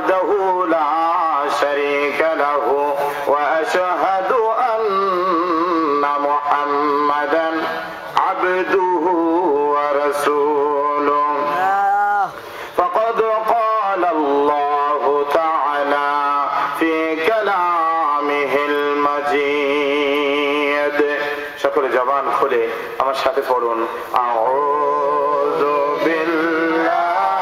وحده لا شريك له وأشهد أن محمدا عبده ورسوله فقد قال الله تعالى في كلامه المجيد সকলে জবান খুলে আমার সাথে পড়ুন আউযু বিল্লাহি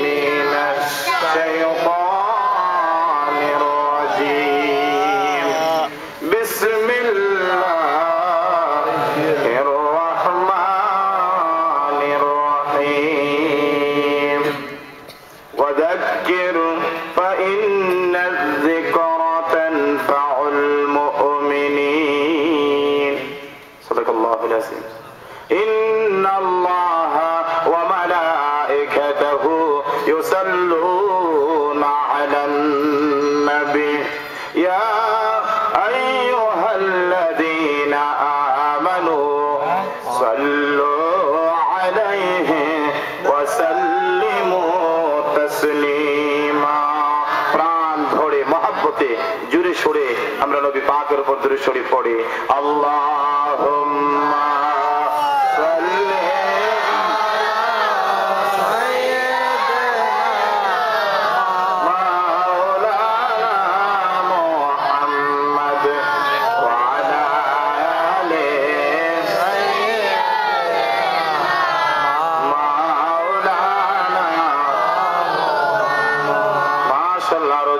মিনাশ শাইতানির রাজীম বিসমিল্লাহির রাহমানির রাহিম ওয়াযাক্কির ফাইন্নায যিকরা তানফাউল মুমিনিন সাদাকাল্লাহুল আযীম ইন্নাল্লাহা ওয়া মালায়েকাতাহু ইউসাল্লুনা আলান নবী ইয়া আইয়ুহাল্লাযীনা আমানু সাল্লু আলাইহি ওয়া সাল্লিমু তাসলিমা প্রাণ ভরে মহব্বতে জোরে সোরে আমরা নবী পাকের উপর দরুদ শরীফ পড়ি আল্লাহুম্মা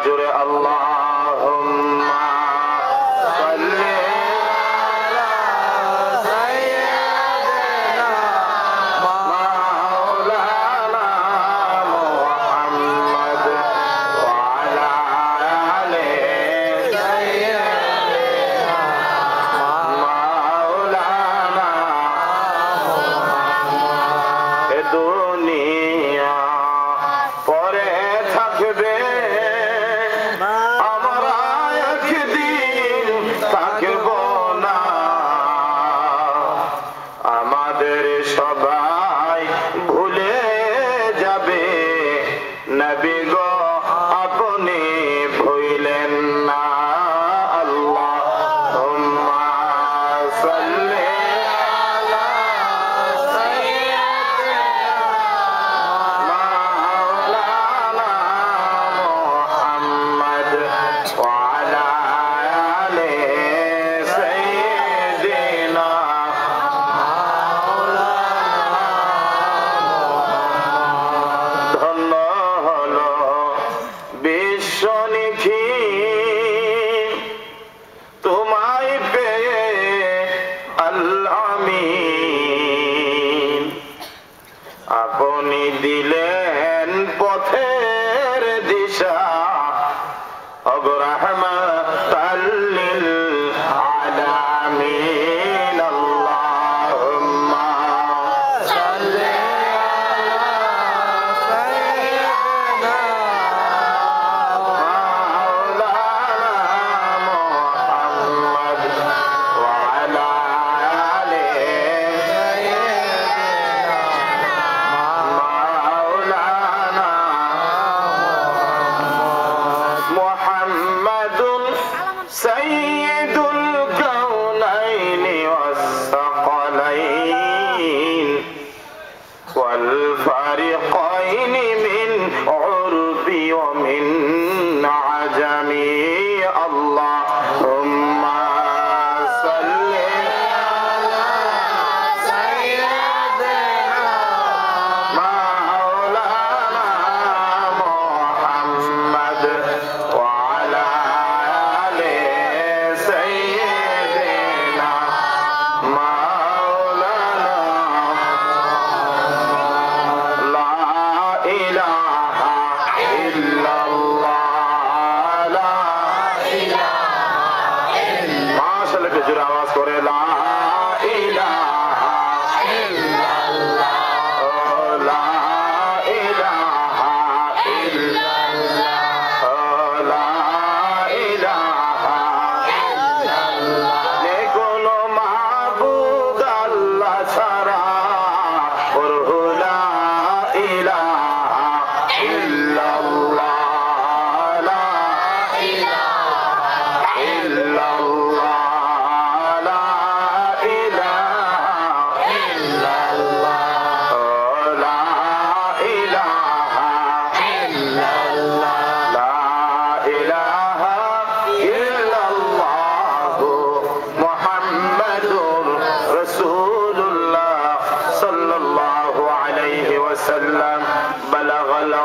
জোরে আল্লাহুম্মা সাল্লি ধন্য হলো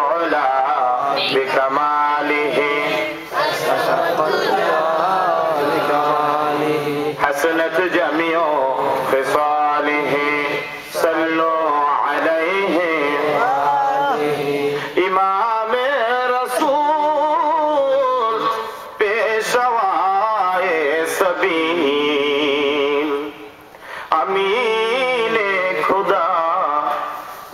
العلا بكماله حسنت جميع خصاله صلوا عليه امام رسول پیشوائے سبیل امین خدا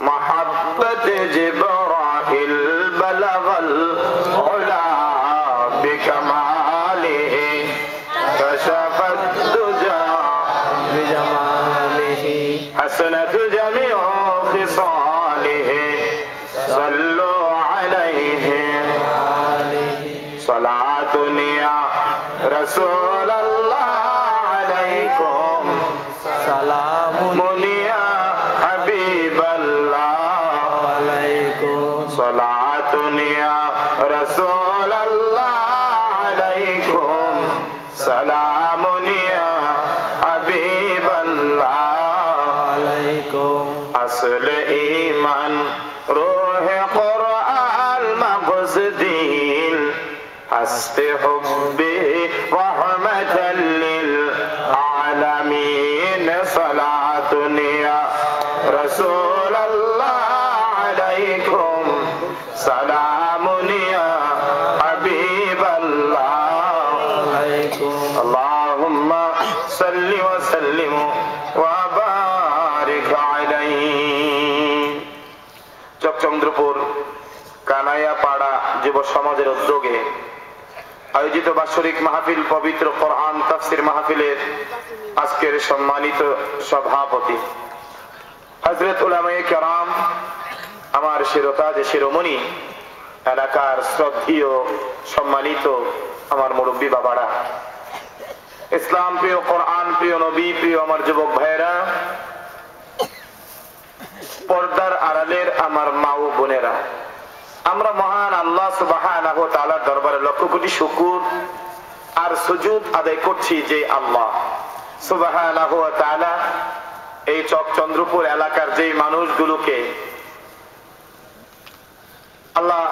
محبت جبرائیل بلغ العلا بکماله كشف الدجى بجماله حسنت جميع خصاله صلوا عليه صلاة يا رسول الله عليكم سلام يا حبيب الله عليكم صلاة يا رسول الله عليكم سلام يا حبيب الله عليكم أصل إيمان روح قرآن مقصدين حسب حبه رحمة للعالمين صلاة يا رسول الله عليكم سلام يا حبيب الله اللهم صل وسلم وبارك عليه চকচন্দ্রপুর কানাইয়াপাড়া যুব সমাজের উদ্যোগে আয়োজিত বাৎসরিক মাহফিল পবিত্র কোরআন তাফসীর মাহফিলের আজকের সম্মানিত সভাপতি হযরত উলামায়ে কেরাম, আমার শিরোতাজ শিরোমণি, এলাকার শ্রদ্ধেয় সম্মানিত আমার মুরব্বী বাবারা, ইসলাম প্রিয়, কোরআন প্রিয়, নবী প্রিয় আমার যুবক ভাইয়েরা, পর্দার আড়ালের আমার মা ও বোনেরা, আমরা মহান আল্লাহ সুবহানাহু ওয়া তাআলার দরবারে লক্ষ কোটি শুকর আর সুজুদ আদায় করছি যে আল্লাহ সুবহানাহু ওয়া তাআলা এই চকচন্দ্রপুর এলাকার যেই মানুষগুলোকে আল্লাহ